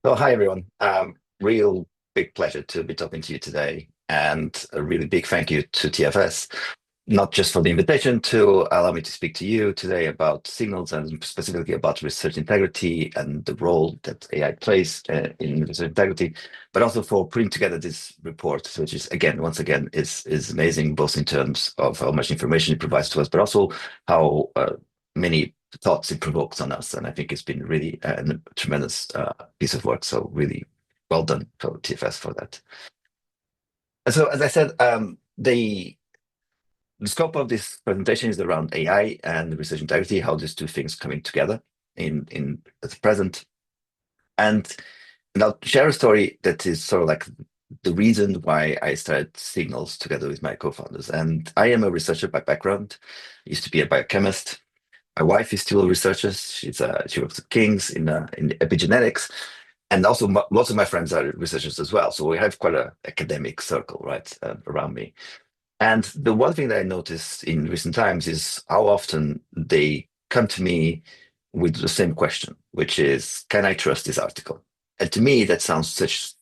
So, hi everyone. Real big pleasure to be talking to you today, and a really big thank you to TFS, not just for the invitation to allow me to speak to you today about signals and specifically about research integrity and the role that AI plays in research integrity, but also for putting together this report, which is once again, is amazing, both in terms of how much information it provides to us, but also how many thoughts it provokes on us. And I think it's been really a tremendous piece of work. So really well done for TFS for that. And so, as I said, the scope of this presentation is around AI and research integrity, how these two things coming together in at the present. And I'll share a story that is sort of like the reason why I started Signals together with my co-founders. And I am a researcher by background. I used to be a biochemist. My wife is still a researcher. She works at King's in epigenetics, and also lots of my friends are researchers as well. So we have quite an academic circle, right, around me. And the one thing that I noticed in recent times is how often they come to me with the same question, which is, can I trust this article? And to me, that sounds such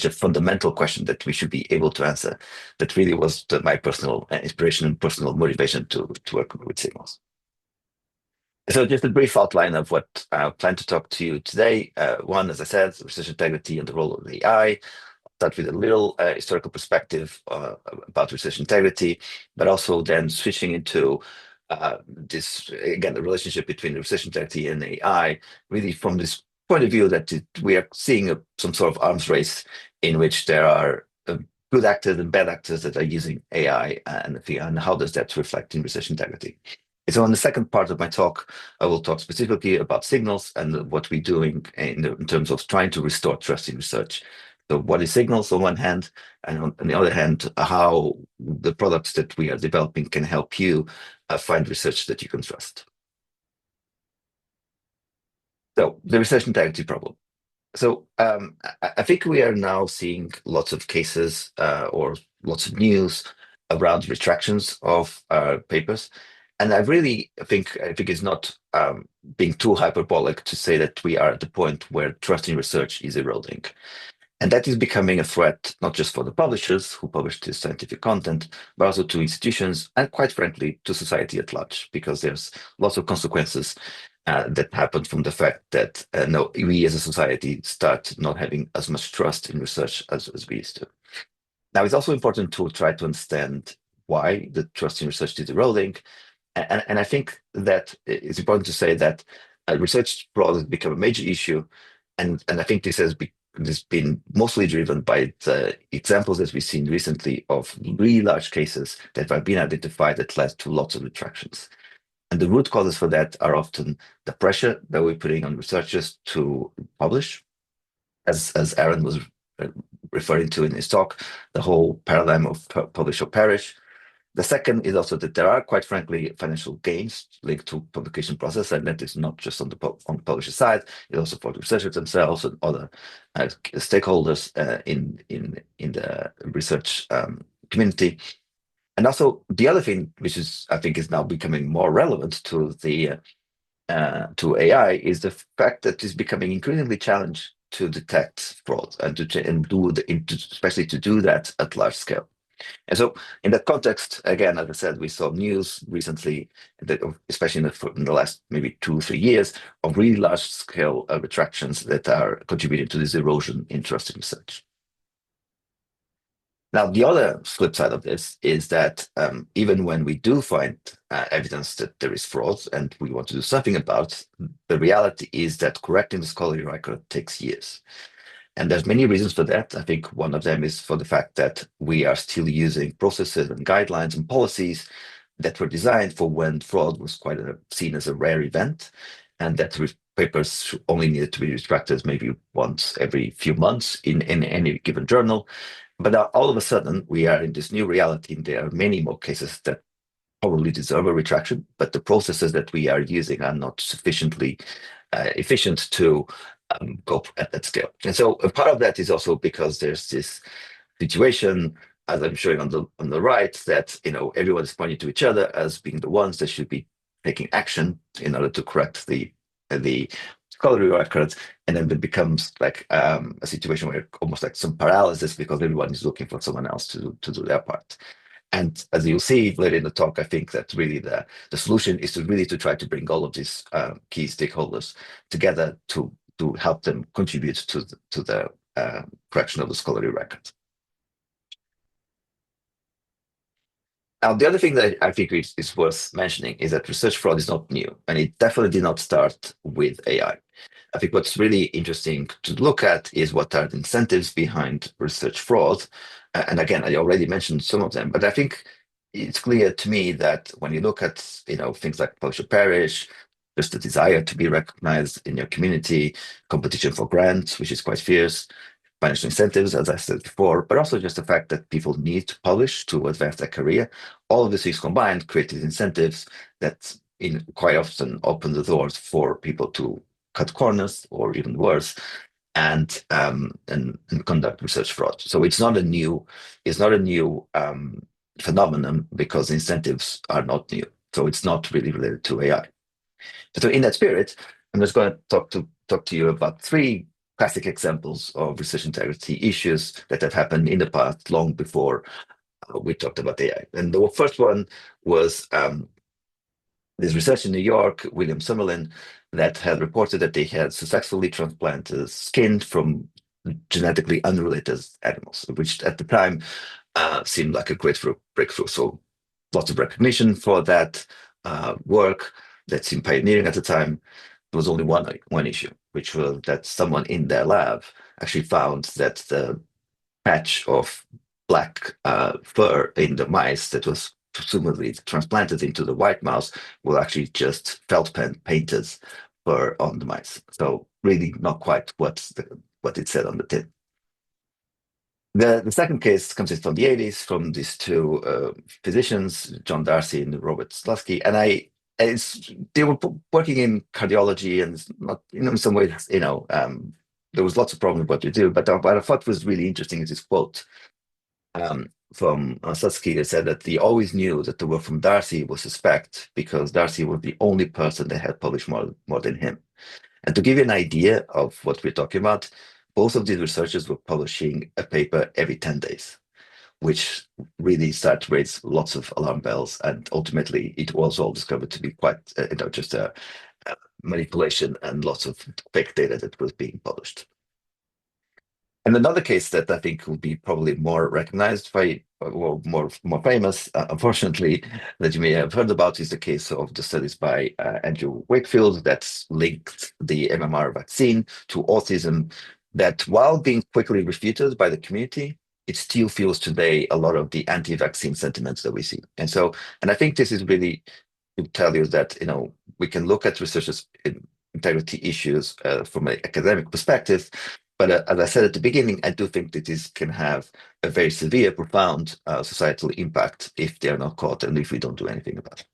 a fundamental question that we should be able to answer. That really was my personal inspiration and personal motivation to work with Signals. So just a brief outline of what I plan to talk to you today. One, as I said, research integrity and the role of AI. Start with a little historical perspective about research integrity, but also then switching into this, again, the relationship between research integrity and AI, really from this point of view that we are seeing some sort of arms race in which there are good actors and bad actors that are using AI, and how does that reflect in research integrity. So in the second part of my talk, I will talk specifically about signals and what we're doing in terms of trying to restore trust in research. So what is signals on one hand, and on the other hand, how the products that we are developing can help you find research that you can trust. So the research integrity problem. So I think we are now seeing lots of cases or lots of news around retractions of papers. And I think it's not being too hyperbolic to say that we are at the point where trust in research is eroding. And that is becoming a threat, not just for the publishers who publish this scientific content, but also to institutions and, quite frankly, to society at large, because there's lots of consequences that happen from the fact that no, we as a society start not having as much trust in research as we used to. Now, it's also important to try to understand why the trust in research is eroding. And I think that it's important to say that research fraud has become a major issue. And I think this has been mostly driven by the examples that we've seen recently of really large cases that have been identified that led to lots of retractions. And the root causes for that are often the pressure that we're putting on researchers to publish, as Aaron was referring to in his talk, the whole paradigm of publish or perish. The second is also that there are, quite frankly, financial gains linked to publication process, and that is not just on the publisher side; it's also for the researchers themselves and other stakeholders in the research community. And also the other thing, which is I think is now becoming more relevant to AI, is the fact that it's becoming increasingly challenged to detect fraud and especially to do that at large scale. And so, in that context, again, as I said, we saw news recently, that, especially in the last maybe 2 or 3 years, of really large-scale retractions that are contributing to this erosion in trust in research. Now, the other flip side of this is that even when we do find evidence that there is fraud and we want to do something about, the reality is that correcting the scholarly record takes years. And there's many reasons for that. I think one of them is for the fact that we are still using processes and guidelines and policies that were designed for when fraud was seen as a rare event, and that papers only needed to be retracted maybe once every few months in any given journal. But all of a sudden, we are in this new reality, and there are many more cases that probably deserve a retraction, but the processes that we are using are not sufficiently efficient to go at that scale. And so a part of that is also because there's this situation, as I'm showing on the right, that everyone is pointing to each other as being the ones that should be taking action in order to correct the scholarly records, and then it becomes like a situation where almost like some paralysis because everyone is looking for someone else to do their part. And as you'll see later in the talk, I think that really the solution is to really to try to bring all of these key stakeholders together to help them contribute to the correction of the scholarly record. Now, the other thing that I think is worth mentioning is that research fraud is not new, and it definitely did not start with AI. I think what's really interesting to look at is what are the incentives behind research fraud. And again, I already mentioned some of them, but I think it's clear to me that when you look at things like publish or perish, just the desire to be recognized in your community, competition for grants, which is quite fierce, financial incentives, as I said before, but also just the fact that people need to publish to advance their career. All of these things combined created incentives that quite often open the doors for people to cut corners or even worse, and conduct research fraud. So it's not a new phenomenon because incentives are not new. So it's not really related to AI. So in that spirit, I'm just going to talk to you about three classic examples of research integrity issues that have happened in the past, long before we talked about AI. And the first one was this research in New York, William Summerlin, that had reported that they had successfully transplanted skin from genetically unrelated animals, which at the time seemed like a great breakthrough. So lots of recognition for that work that seemed pioneering at the time. There was only one issue, which was that someone in their lab actually found that the patch of black fur in the mice that was presumably transplanted into the white mouse was actually just felt pen painted fur on the mice. So really not quite what it said on the tin. The second case comes in from the 80s from these two physicians, John Darcy and Robert Slusky, and they were working in cardiology, and it's not, in some ways, there was lots of problems with what you do. But what I thought was really interesting is this quote from Slusky that said that he always knew that the work from Darcy was suspect because Darcy was the only person that had published more than him. And to give you an idea of what we're talking about, both of these researchers were publishing a paper every 10 days, which really started to raise lots of alarm bells. And ultimately, it was all discovered to be quite just a manipulation and lots of fake data that was being published. And another case that I think will be probably more recognized by, or more famous, unfortunately, that you may have heard about is the case of the studies by Andrew Wakefield that's linked the MMR vaccine to autism, that while being quickly refuted by the community, it still fuels today a lot of the anti-vaccine sentiments that we see. And I think this is really to tell you that, we can look at researchers' integrity issues from an academic perspective. But as I said at the beginning, I do think that this can have a very severe, profound societal impact if they are not caught and if we don't do anything about it.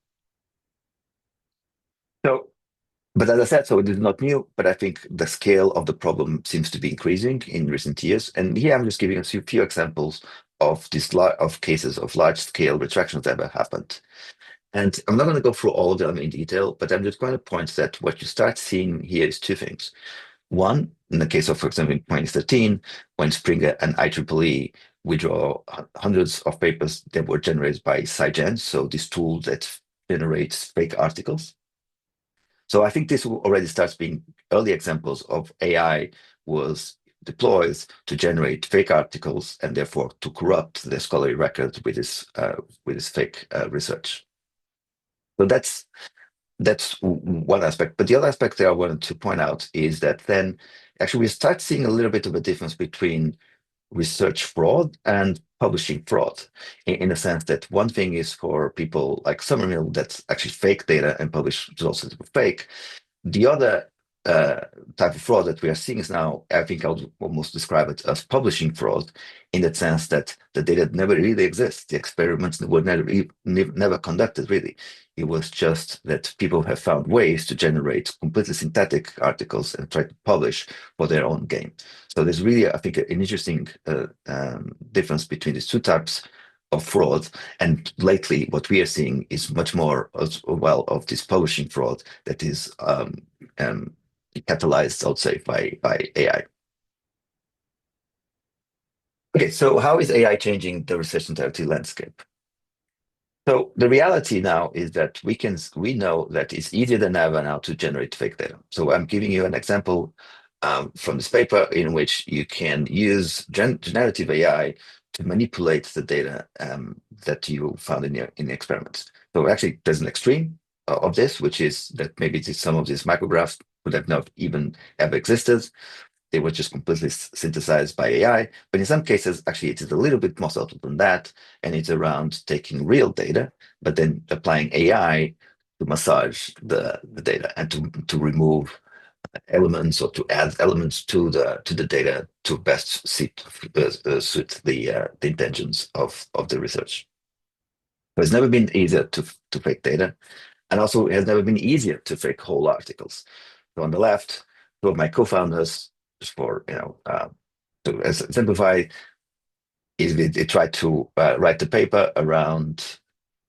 But as I said, so it is not new, but I think the scale of the problem seems to be increasing in recent years. And here I'm just giving a few examples of cases of large-scale retractions that have happened. And I'm not going to go through all of them in detail, but I'm just going to point that what you start seeing here is two things. One, in the case of, for example, in 2013, when Springer and IEEE withdraw hundreds of papers that were generated by SciGen, so this tool that generates fake articles. So I think this already starts being early examples of AI was deployed to generate fake articles and therefore to corrupt the scholarly record with this fake research. So that's one aspect. But the other aspect that I wanted to point out is that then actually we start seeing a little bit of a difference between research fraud and publishing fraud, in the sense that one thing is for people like Somerville that's actually fake data and publish results that were fake. The other type of fraud that we are seeing is now, I think I would almost describe it as publishing fraud, in the sense that the data never really exists. The experiments were never conducted, really. It was just that people have found ways to generate completely synthetic articles and try to publish for their own gain. So there's really, I think, an interesting difference between these two types of fraud. And lately, what we are seeing is much more as well of this publishing fraud that is catalyzed, I would say, by AI. Okay, so how is AI changing the research integrity landscape? So the reality now is that we know that it's easier than ever now to generate fake data. So I'm giving you an example from this paper in which you can use generative AI to manipulate the data that you found in the experiments. So actually, there's an extreme of this, which is that maybe some of these micrographs would have not even ever existed. They were just completely synthesized by AI. But in some cases, actually, it is a little bit more subtle than that. And it's around taking real data, but then applying AI to massage the data and to remove elements or to add elements to the data to best suit the intentions of the research. So it's never been easier to fake data. And also, it has never been easier to fake whole articles. So on the left, two of my co-founders, just for to simplify, is they tried to write the paper around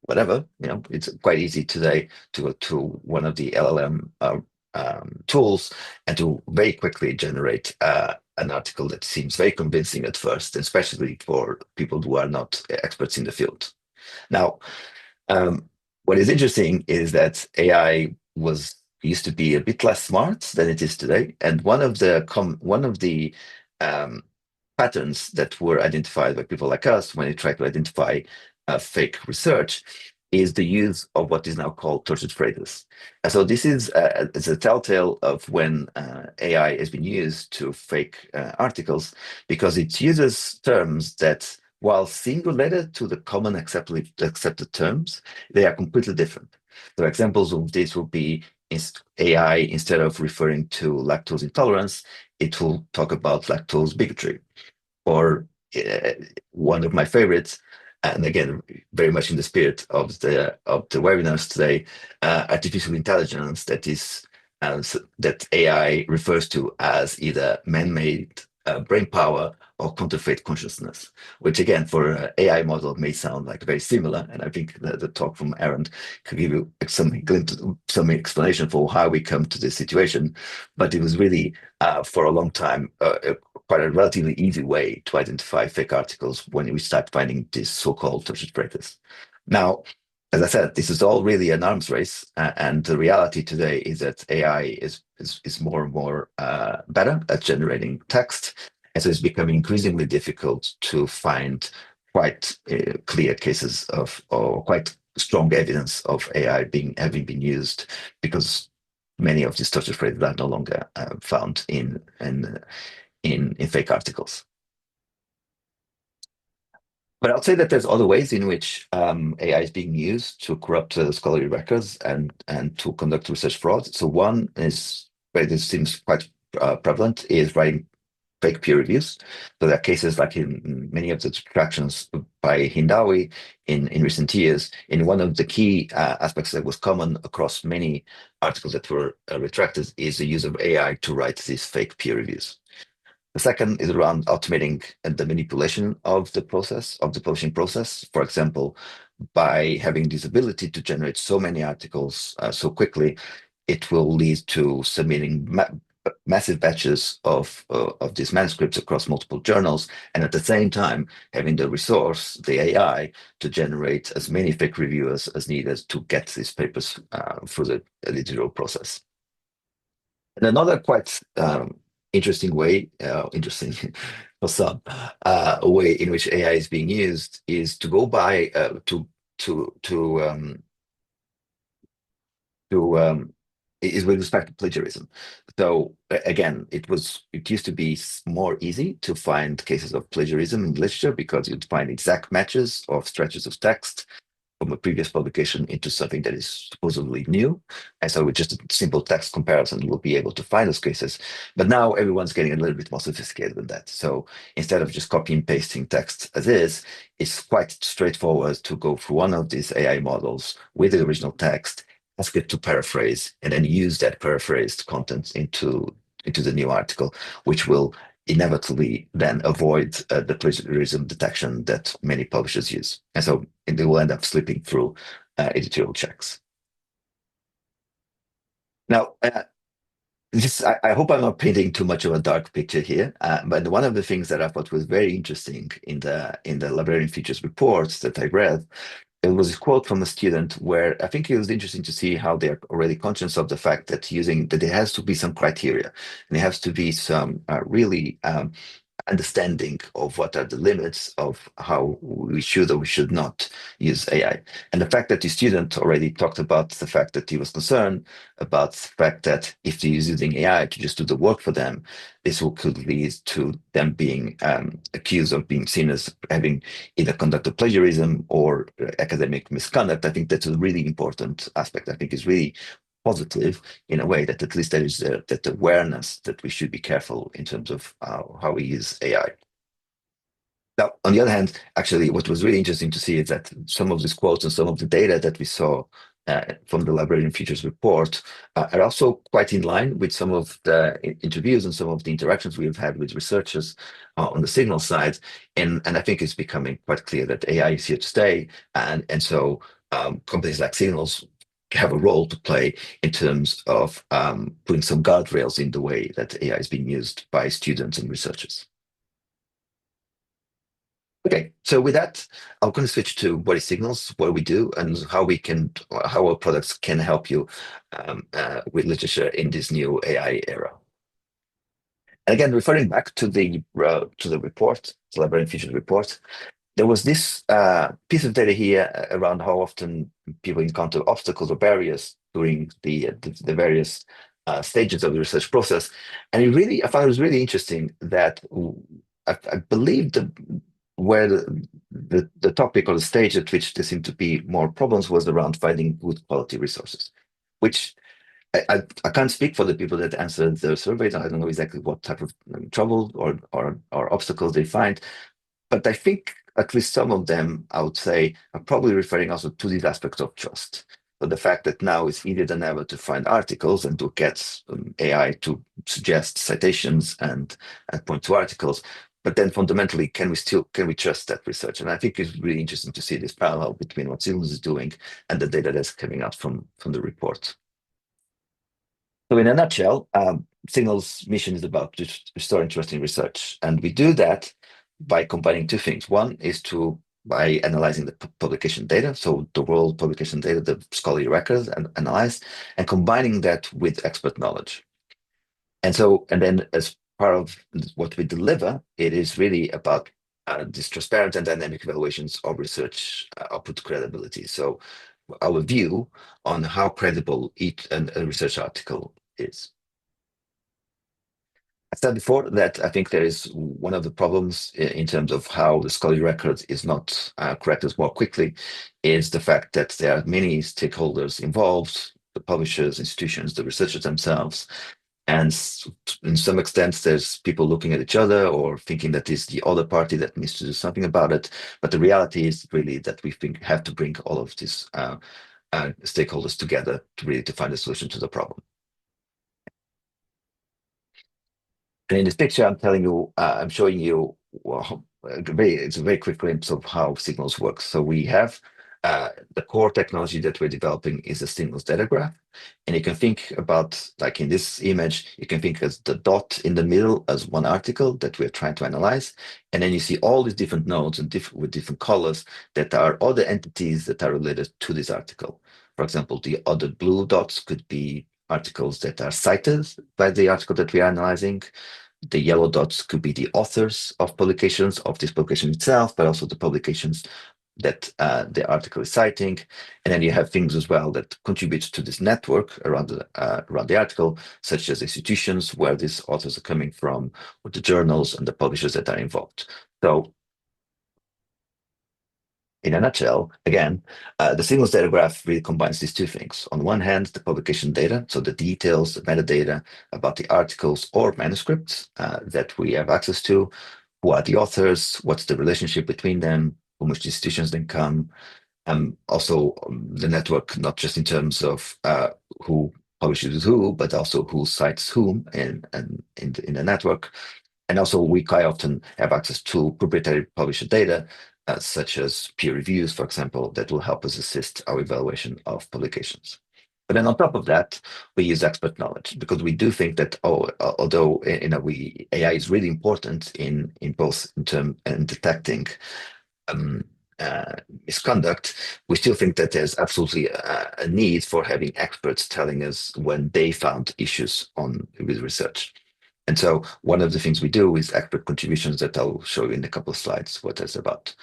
whatever. It's quite easy today to go to one of the LLM tools and to very quickly generate an article that seems very convincing at first, especially for people who are not experts in the field. Now, um, what is interesting is that AI was used to be a bit less smart than it is today, and one of the um, patterns that were identified by people like us when they try to identify fake research is the use of what is now called terse phrases. And so this is a telltale of when AI has been used to fake articles because it uses terms that, while seem related to the common accepted terms, they are completely different. So examples of this will be AI, instead of referring to lactose intolerance, it will talk about lactose bigotry. Or one of my favorites, and again, very much in the spirit of the webinars today, artificial intelligence that AI refers to as either man-made brain power or counterfeit consciousness, which again, for an AI model may sound like very similar. And I think the talk from Aaron could give you some explanation for how we come to this situation. But it was really, for a long time, quite a relatively easy way to identify fake articles when we start finding these so-called tertiary breakers. Now, as I said, this is all really an arms race, and the reality today is that AI is more and more better at generating text, and so it's becoming increasingly difficult to find quite clear cases of, or quite strong evidence of AI having been used, because many of these torture phrases are no longer found in fake articles. But I'll say that there's other ways in which AI is being used to corrupt scholarly records and to conduct research fraud. So one is, where this seems quite prevalent, is writing fake peer reviews. So there are cases like in many of the retractions by Hindawi in recent years. In one of the key aspects that was common across many articles that were retracted is the use of AI to write these fake peer reviews. The second is around automating the manipulation of the process, of the publishing process. For example, by having this ability to generate so many articles so quickly, it will lead to submitting massive batches of these manuscripts across multiple journals, and at the same time having the resource, the AI, to generate as many fake reviewers as needed to get these papers through the editorial process. And another quite interesting way, interesting for some, way in which AI is being used is to go by to to is with respect to plagiarism. So again, it used to be more easy to find cases of plagiarism in literature because you'd find exact matches of stretches of text from a previous publication into something that is supposedly new. And so with just a simple text comparison, we'll be able to find those cases. But now everyone's getting a little bit more sophisticated than that. So instead of just copy and pasting text as is, it's quite straightforward to go through one of these AI models with the original text, ask it to paraphrase, and then use that paraphrased content into the new article, which will inevitably then avoid the plagiarism detection that many publishers use. And so they will end up slipping through editorial checks. Now, I hope I'm not painting too much of a dark picture here, but one of the things that I thought was very interesting in the librarian features reports that I read, it was a quote from a student where I think it was interesting to see how they're already conscious of the fact that using that there has to be some criteria and there has to be some really understanding of what are the limits of how we should or we should not use AI. And the fact that the student already talked about the fact that he was concerned about the fact that if he is using AI to just do the work for them, could lead to them being accused of being seen as having either conducted plagiarism or academic misconduct. I think that's a really important aspect. I think is really positive in a way that at least there is that awareness that we should be careful in terms of how we use AI. Now, on the other hand, actually, what was really interesting to see is that some of these quotes and some of the data that we saw from the Librarian Features report are also quite in line with some of the interviews and some of the interactions we have had with researchers on the Signal side. And I think it's becoming quite clear that AI is here to stay. And so companies like Signals have a role to play in terms of putting some guardrails in the way that AI is being used by students and researchers. Okay, so with that, I'm going to switch to what is Signals, what we do, and how our products can help you with literature in this new AI era. And again, referring back to the report, the Librarian Features report, there was this piece of data here around how often people encounter obstacles or barriers during the various stages of the research process, and I found it was really interesting that I believe where the topic or the stage at which there seemed to be more problems was around finding good quality resources, which I can't speak for the people that answered the surveys. I don't know exactly what type of trouble or obstacles they find, but I think at least some of them, I would say, are probably referring also to these aspects of trust. So the fact that now it's easier than ever to find articles and to get AI to suggest citations and point to articles. But then fundamentally, can we trust that research? And I think it's really interesting to see this parallel between what Siemens is doing and the data that's coming out from the report. So in a nutshell, Signal's mission is about to restore interesting research. And we do that by combining two things. One is by analyzing the publication data, so the world publication data, the scholarly records and analyzed, and combining that with expert knowledge. And then as part of what we deliver, it is really about this transparent and dynamic evaluations of research output credibility. So our view on how credible a research article is. I said before that I think there is one of the problems in terms of how the scholarly record is not corrected more quickly is the fact that there are many stakeholders involved, the publishers, institutions, the researchers themselves. And in some extent, there's people looking at each other or thinking that it's the other party that needs to do something about it. But the reality is really that we have to bring all of these stakeholders together to find a solution to the problem. And in this picture, I'm showing you it's a very quick glimpse of how Signals works. So we have the core technology that we're developing is a Signals data graph. And you can think about, like in this image, you can think as the dot in the middle as one article that we're trying to analyze. And then you see all these different nodes and with different colors that are other entities that are related to this article. For example, the other blue dots could be articles that are cited by the article that we are analyzing. The yellow dots could be the authors of publications of this publication itself, but also the publications that the article is citing. And then you have things as well that contribute to this network around the article, such as institutions where these authors are coming from, or the journals and the publishers that are involved. So in a nutshell, again, the Signals data graph really combines these two things. On one hand, the publication data, so the details, the metadata about the articles or manuscripts that we have access to, who are the authors, what's the relationship between them, from which institutions they come, also the network, not just in terms of who publishes who, but also who cites whom in the network. And also, we quite often have access to proprietary publisher data, such as peer reviews, for example, that will help us assist our evaluation of publications. But then on top of that, we use expert knowledge because we do think that although we AI is really important in both in term and detecting um, uh, misconduct, we still think that there's absolutely a need for having experts telling us when they found issues on with research. And so one of the things we do is expert contributions that I'll show you in a couple of slides what that's about.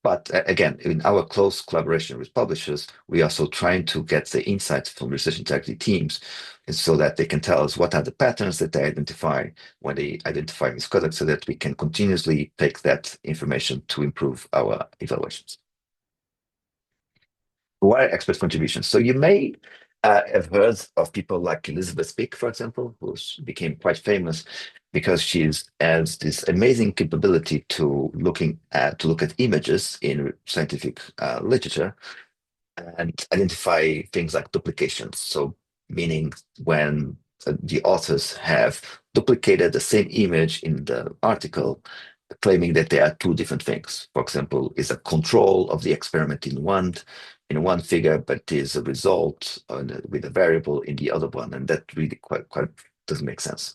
But again, in our close collaboration with publishers, we are also trying to get the insights from research integrity teams so that they can tell us what are the patterns that they identify when they identify misconduct so that we can continuously take that information to improve our evaluations. What are expert contributions? So you may have heard of people like Elizabeth Pick, for example, who became quite famous because she has this amazing capability to look at images in scientific literature and identify things like duplications. So meaning when the authors have duplicated the same image in the article, claiming that they are two different things. For example, is a control of the experiment in one figure, but is a result with a variable in the other one, and that really quite doesn't make sense.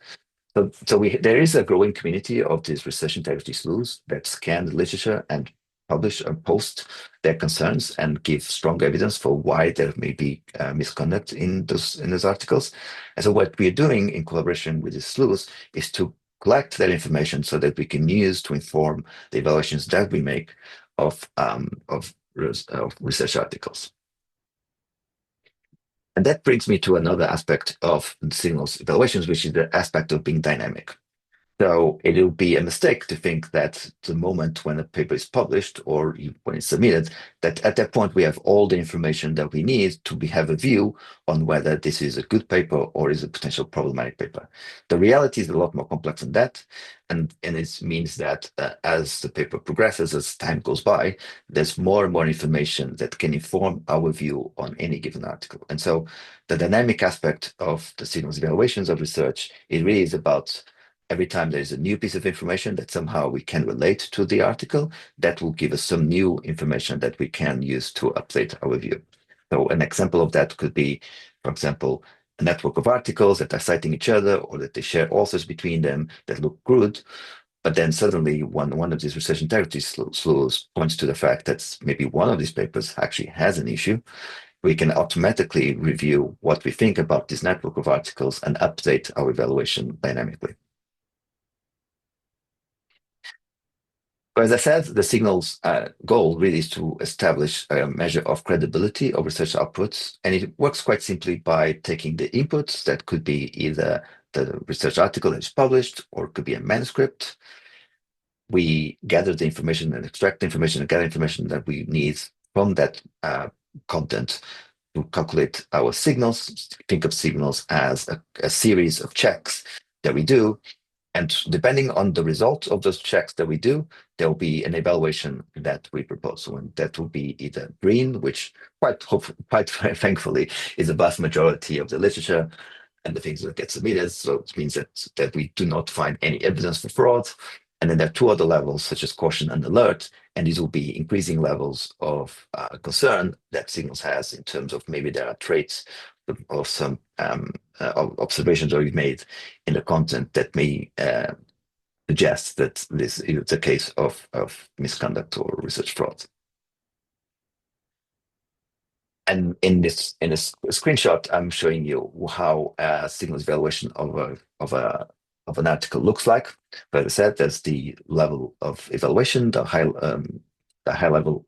So there is a growing community of these research integrity sleuths that scan the literature and publish and post their concerns and give strong evidence for why there may be misconduct in those articles. And so what we are doing in collaboration with these sleuths is to collect that information so that we can use to inform the evaluations that we make of research articles. And that brings me to another aspect of signals evaluations, which is the aspect of being dynamic. So it will be a mistake to think that the moment when a paper is published or when it's submitted, that at that point we have all the information that we need to have a view on whether this is a good paper or is a potential problematic paper. The reality is a lot more complex than that. And it means that as the paper progresses, as time goes by, there's more and more information that can inform our view on any given article. And so the dynamic aspect of the signals evaluations of research, it really is about every time there's a new piece of information that somehow we can relate to the article, that will give us some new information that we can use to update our view. So an example of that could be, for example, a network of articles that are citing each other or that they share authors between them that look good. But then suddenly one of these research integrity sleuths points to the fact that maybe one of these papers actually has an issue. We can automatically review what we think about this network of articles and update our evaluation dynamically. But as I said, the signal's goal really is to establish a measure of credibility of research outputs. And it works quite simply by taking the inputs that could be either the research article that is published or it could be a manuscript. We gather the information and extract the information and gather information that we need from that content to calculate our signals. Think of signals as a series of checks that we do. And depending on the results of those checks that we do, there will be an evaluation that we propose. So that will be either green, which quite thankfully is the vast majority of the literature and the things that get submitted. So it means that we do not find any evidence for fraud. And then there are two other levels, such as caution and alert. And these will be increasing levels of concern that signals has in terms of maybe there are traits of some observations that we've made in the content that may suggest that this is a case of misconduct or research fraud. And in this screenshot, I'm showing you how signals evaluation of an article looks like. But as I said, there's the level of evaluation, the high level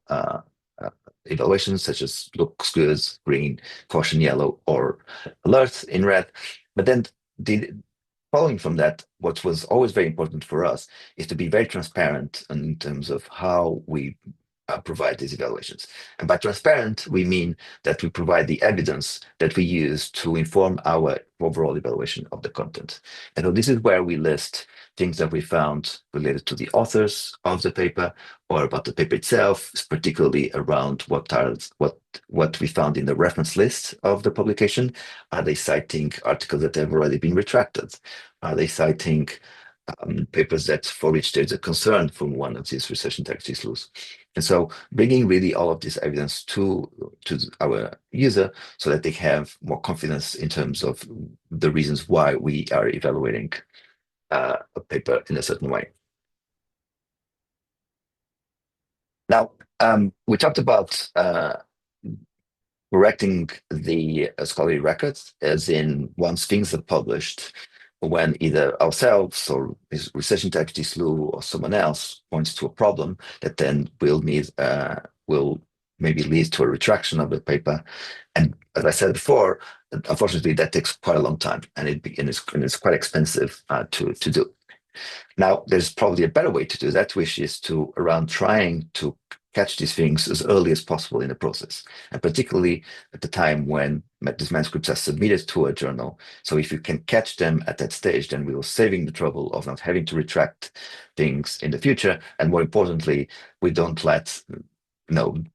evaluations such as looks good, green, caution yellow, or alert in red. But then following from that, what was always very important for us is to be very transparent in terms of how we provide these evaluations. And by transparent, we mean that we provide the evidence that we use to inform our overall evaluation of the content. And so this is where we list things that we found related to the authors of the paper or about the paper itself, particularly around what we found in the reference list of the publication. Are they citing articles that have already been retracted? Are they citing papers that for which there's a concern from one of these research integrity sleuths? And so bringing really all of this evidence to our user so that they have more confidence in terms of the reasons why we are evaluating a paper in a certain way. Now, we talked about correcting the scholarly records, as in once things are published, when either ourselves or research integrity SLU or someone else points to a problem that then will maybe lead to a retraction of the paper. And as I said before, unfortunately, that takes quite a long time, and it's quite expensive to do. Now, there's probably a better way to do that, which is to around trying to catch these things as early as possible in the process, and particularly at the time when these manuscripts are submitted to a journal. So if you can catch them at that stage, then we are saving the trouble of not having to retract things in the future. And more importantly, we don't let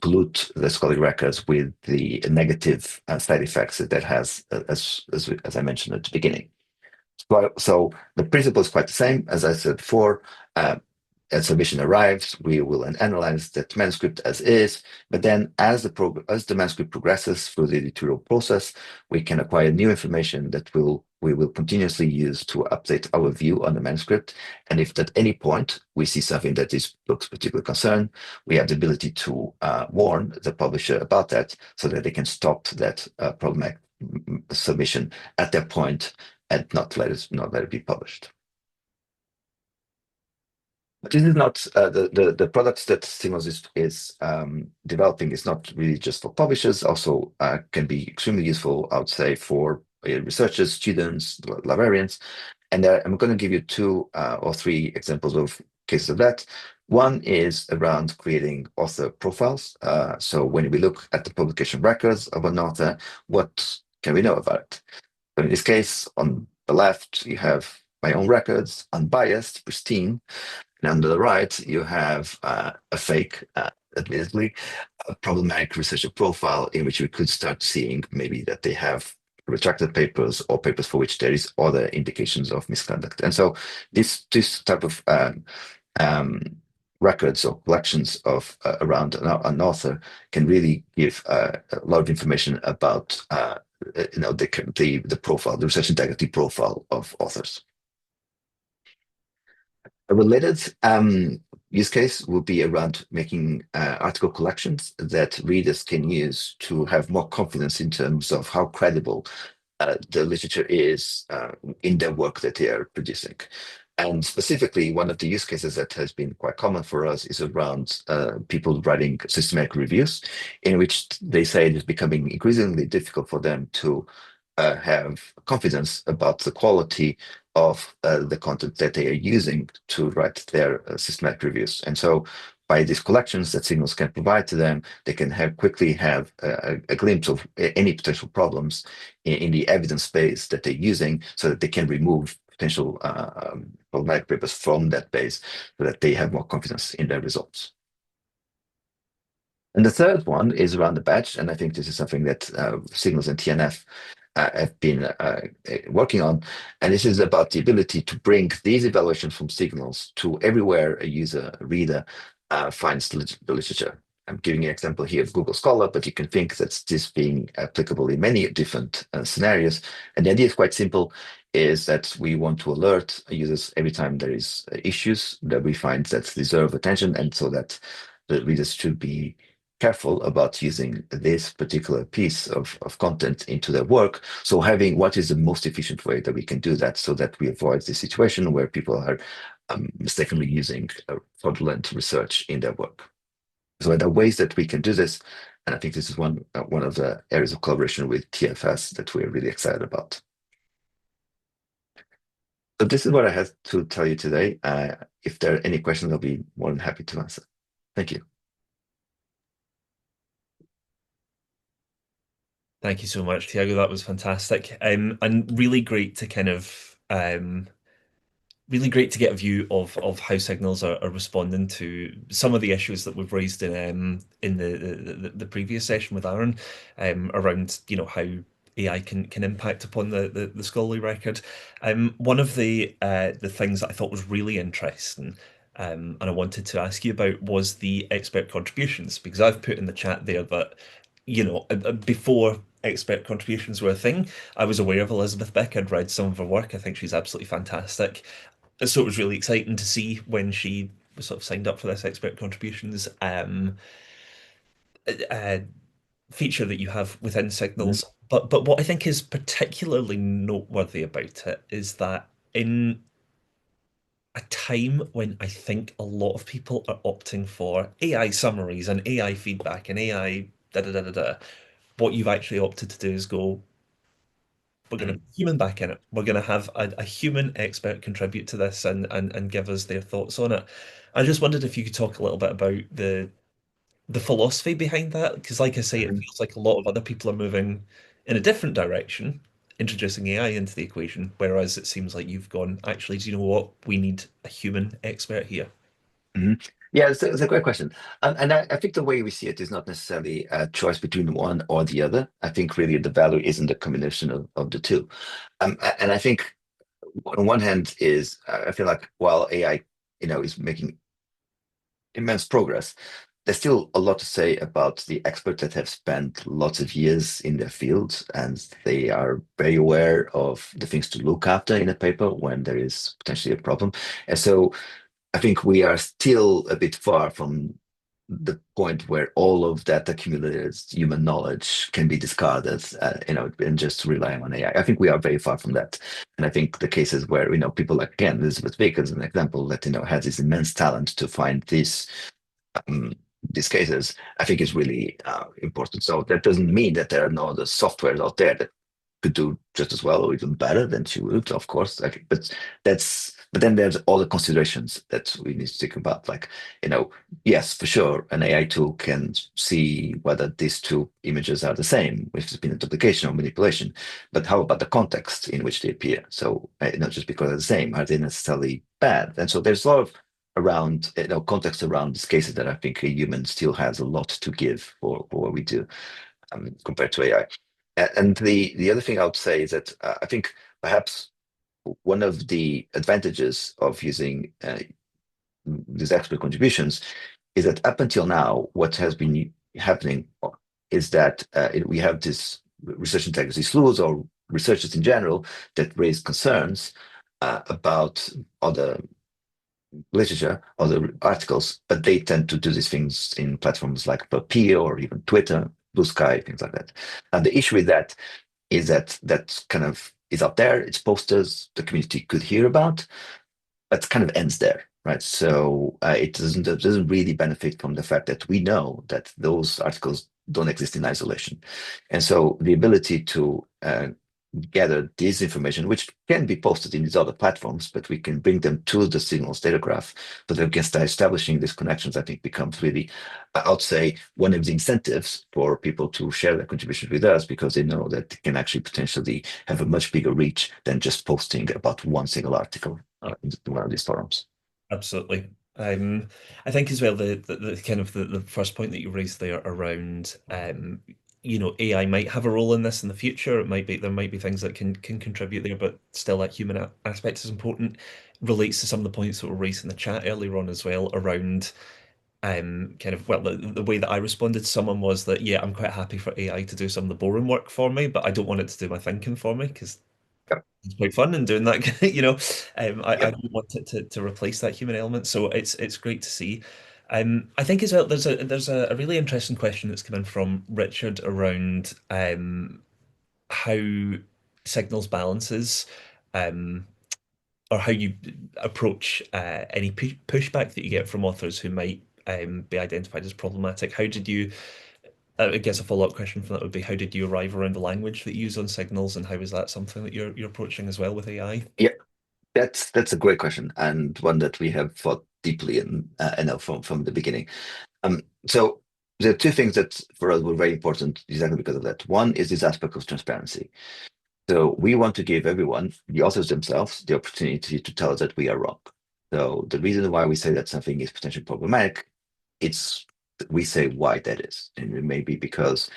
pollute the scholarly records with the negative side effects that that has, as I mentioned at the beginning. So the principle is quite the same. As I said before, uh, as submission arrives, we will analyze that manuscript as is, but then as the manuscript progresses through the editorial process, we can acquire new information that we will continuously use to update our view on the manuscript. And if at any point we see something that looks particularly concerned, we have the ability to warn the publisher about that so that they can stop that problematic submission at that point and not let it be published. But this is not the products that Signals is developing is not really just for publishers. Also, can be extremely useful, I would say, for researchers, students, librarians. And I'm going to give you two or three examples of cases of that. One is around creating author profiles. So when we look at the publication records of an author, what can we know about it? So in this case, on the left, you have my own records, unbiased, pristine. And on the right, you have a fake, admittedly, a problematic researcher profile in which we could start seeing maybe that they have retracted papers or papers for which there is other indications of misconduct. And so this type of um, records or collections of around an author can really give a lot of information about the profile, the research integrity profile of authors. A related use case will be around making article collections that readers can use to have more confidence in terms of how credible the literature is in the work that they are producing. And specifically, one of the use cases that has been quite common for us is around people writing systematic reviews, in which they say it is becoming increasingly difficult for them to have confidence about the quality of the content that they are using to write their systematic reviews. And so by these collections that Signals can provide to them, they can quickly have a glimpse of any potential problems in the evidence base that they're using so that they can remove potential problematic papers from that base so that they have more confidence in their results. And the third one is around the badge, and I think this is something that Signals and TNF have been working on. And this is about the ability to bring these evaluations from Signals to everywhere a user, a reader, finds the literature. I'm giving you an example here of Google Scholar, but you can think that this being applicable in many different scenarios. And the idea is quite simple, is that we want to alert users every time there is issues that we find that deserve attention, and so that the readers should be careful about using this particular piece of content into their work. So having what is the most efficient way that we can do that so that we avoid the situation where people are mistakenly using fraudulent research in their work. So there are ways that we can do this. And I think this is one of the areas of collaboration with TFS that we're really excited about. So this is what I had to tell you today. If there are any questions, I'll be more than happy to answer. Thank you. Thank you so much, Tiago. That was fantastic. And really great to really great to get a view of how signals are responding to some of the issues that we've raised in the previous session with Aaron, around how AI can impact upon the scholarly record. One of the things that I thought was really interesting and I wanted to ask you about was the expert contributions, because I've put in the chat there that, before expert contributions were a thing, I was aware of Elizabeth Beck. I'd read some of her work. I think she's absolutely fantastic. So it was really exciting to see when she was sort of signed up for this expert contributions uh, feature that you have within Mhm. Signals. But what I think is particularly noteworthy about it is that in a time when I think a lot of people are opting for AI summaries and AI feedback and AI da da da da da, what you've actually opted to do is go, we're going to Mhm. put human back in it. We're going to have a human expert contribute to this and give us their thoughts on it. I just wondered if you could talk a little bit about the philosophy behind that, because like I say, it Mhm. feels like a lot of other people are moving in a different direction, introducing AI into the equation, whereas it seems like you've gone, actually, do you know what? We need a human expert here. Mhm. Yeah, it's a great question. And I think the way we see it is not necessarily a choice between one or the other. I think really the value is in the combination of the two. And I think on one hand is I feel like while AI, is making immense progress, there's still a lot to say about the experts that have spent lots of years in their field, and they are very aware of the things to look after in a paper when there is potentially a problem. And so I think we are still a bit far from the point where all of that accumulated human knowledge can be discarded, and just relying on AI. I think we are very far from that. And I think the cases where, people like, again, Elizabeth Baker is an example that, has this immense talent to find um, these cases, I think is really important. So that doesn't mean that there are no other softwares out there that could do just as well or even better than she would, of course. Like, but then there's all the considerations that we need to think about. Like, yes, for sure, an AI tool can see whether these two images are the same, if it's been a duplication or manipulation. But how about the context in which they appear? So, not just because they're the same, are they necessarily bad? And so there's a lot of around context around these cases that I think a human still has a lot to give for what we do, compared to AI. And the other thing I would say is that I think perhaps one of the advantages of using these expert contributions is that up until now, what has been happening is that we have this research integrity sleuths or researchers in general that raise concerns about other literature or the articles, but they tend to do these things in platforms like Papier or even Twitter, Blue Sky, things like that. And the issue with that is that that kind of is out there, it's posters the community could hear about, but kind of ends there, right? So it doesn't really benefit from the fact that we know that those articles don't exist in isolation, and so the ability to gather this information, which can be posted in these other platforms, but we can bring them to the Signals data graph, so that we can start establishing these connections. I think becomes really, I would say, one of the incentives for people to share their contributions with us, because they know that they can actually potentially have a much bigger reach than just posting about one single article in one of these forums. Absolutely. I think as well the kind of the first point that you raised there around AI might have a role in this in the future. It might be there might be things that can contribute there, but still that human aspect is important. Relates to some of the points that were raised in the chat earlier on as well around kind of the way that I responded to someone was that yeah, I'm quite happy for AI to do some of the boring work for me, but I don't want it to do my thinking for me because Yep. it's quite fun and doing that, I Yep. don't want it to replace that human element. So it's great to see. I think as well there's a really interesting question that's come in from Richard around how signals balances um, or how you approach any pushback that you get from authors who might be identified as problematic. How did you I guess a follow-up question from that would be how did you arrive around the language that you use on signals, and how is that something that you're approaching as well with AI? Yeah, that's a great question, and one that we have thought deeply in, from the beginning. So there are two things that for us were very important exactly because of that. One is this aspect of transparency. So we want to give everyone, the authors themselves, the opportunity to tell us that we are wrong. So the reason why we say that something is potentially problematic, it's we say why that is. And it may be because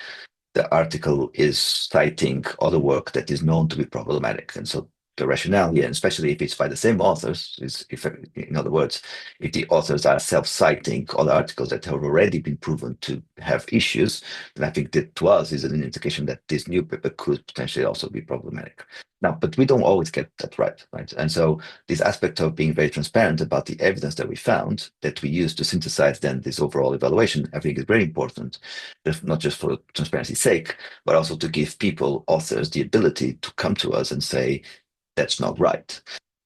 the article is citing other work that is known to be problematic. And so the rationale here, and especially if it's by the same authors, is if, in other words, if the authors are self-citing other articles that have already been proven to have issues, then I think that to us is an indication that this new paper could potentially also be problematic. Now, but we don't always get that right? And so this aspect of being very transparent about the evidence that we found, that we use to synthesize then this overall evaluation, I think is very important, not just for transparency's sake, but also to give people, authors, the ability to come to us and say, that's not right.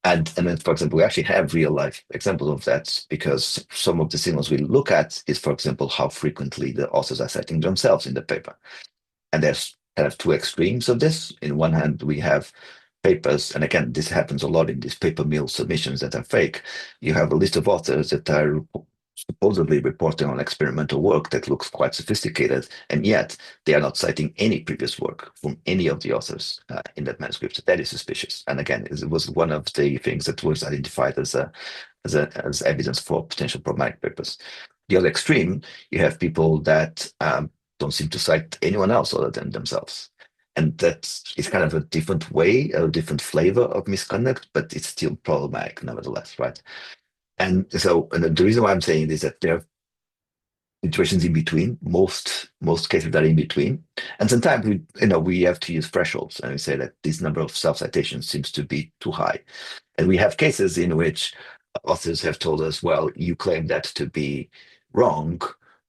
And then, for example, we actually have real life examples of that, because some of the signals we look at is, for example, how frequently the authors are citing themselves in the paper. And there's kind of two extremes of this. In one hand, we have papers, and again, this happens a lot in these paper mill submissions that are fake. You have a list of authors that are supposedly reporting on experimental work that looks quite sophisticated, and yet they are not citing any previous work from any of the authors in that manuscript. That is suspicious. And again, it was one of the things that was identified as evidence for potential problematic papers. The other extreme, you have people that don't seem to cite anyone else other than themselves. And that is kind of a different way, a different flavor of misconduct, but it's still problematic nevertheless, right? And so, and the reason why I'm saying this is that there are situations in between. Most cases are in between, and sometimes we have to use thresholds, and we say that this number of self citations seems to be too high, and we have cases in which authors have told us, well, you claim that to be wrong,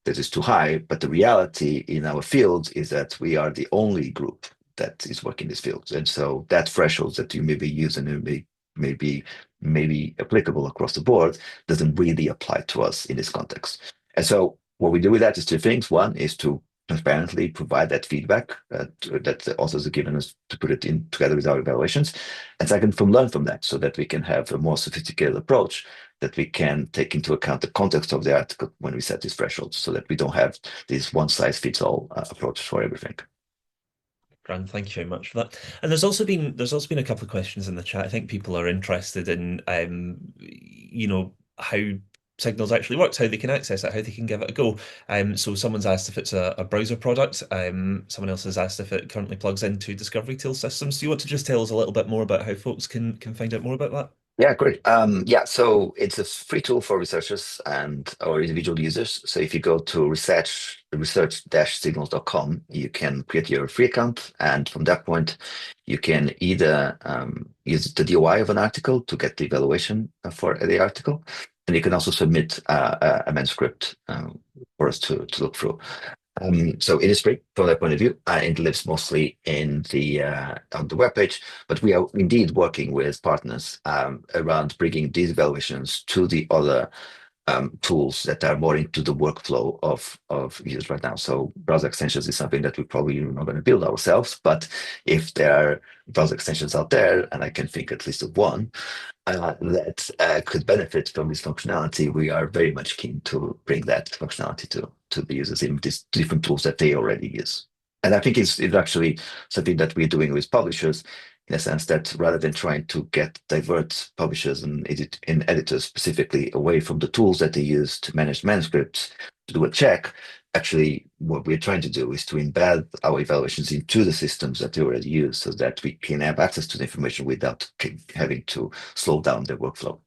that is too high, but the reality in our field is that we are the only group that is working this field, and so that thresholds that you may be using may be applicable across the board doesn't really apply to us in this context. And so what we do with that is two things. One is to transparently provide that feedback that the authors are giving us, to put it in together with our evaluations. And second, learn from that, so that we can have a more sophisticated approach, that we can take into account the context of the article when we set these thresholds, so that we don't have this one size fits all approach for everything. Grand, thank you very much for that. And there's also been a couple of questions in the chat. I think people are interested in how Signals actually works, how they can access it, how they can give it a go. So someone's asked if it's a browser product. Someone else has asked if it currently plugs into Discovery Tool systems. Do you want to just tell us a little bit more about how folks can find out more about that? Yeah, great. Yeah, so it's a free tool for researchers and or individual users. So if you go to research-signals.com, you can create your free account, and from that point, you can either use the DOI of an article to get the evaluation for the article, and you can also submit a manuscript for us to look through. So it is free from that point of view. It lives mostly in the on the webpage, but we are indeed working with partners around bringing these evaluations to the other tools that are more into the workflow of users right now. So browser extensions is something that we probably are not going to build ourselves, but if there are browser extensions out there, and I can think at least of one, that could benefit from this functionality, we are very much keen to bring that functionality to the users in these different tools that they already use. And I think it's actually something that we're doing with publishers, in a sense that rather than trying to divert publishers and editors specifically away from the tools that they use to manage manuscripts to do a check, actually what we're trying to do is to embed our evaluations into the systems that they already use, so that we can have access to the information without having to slow down their workflow.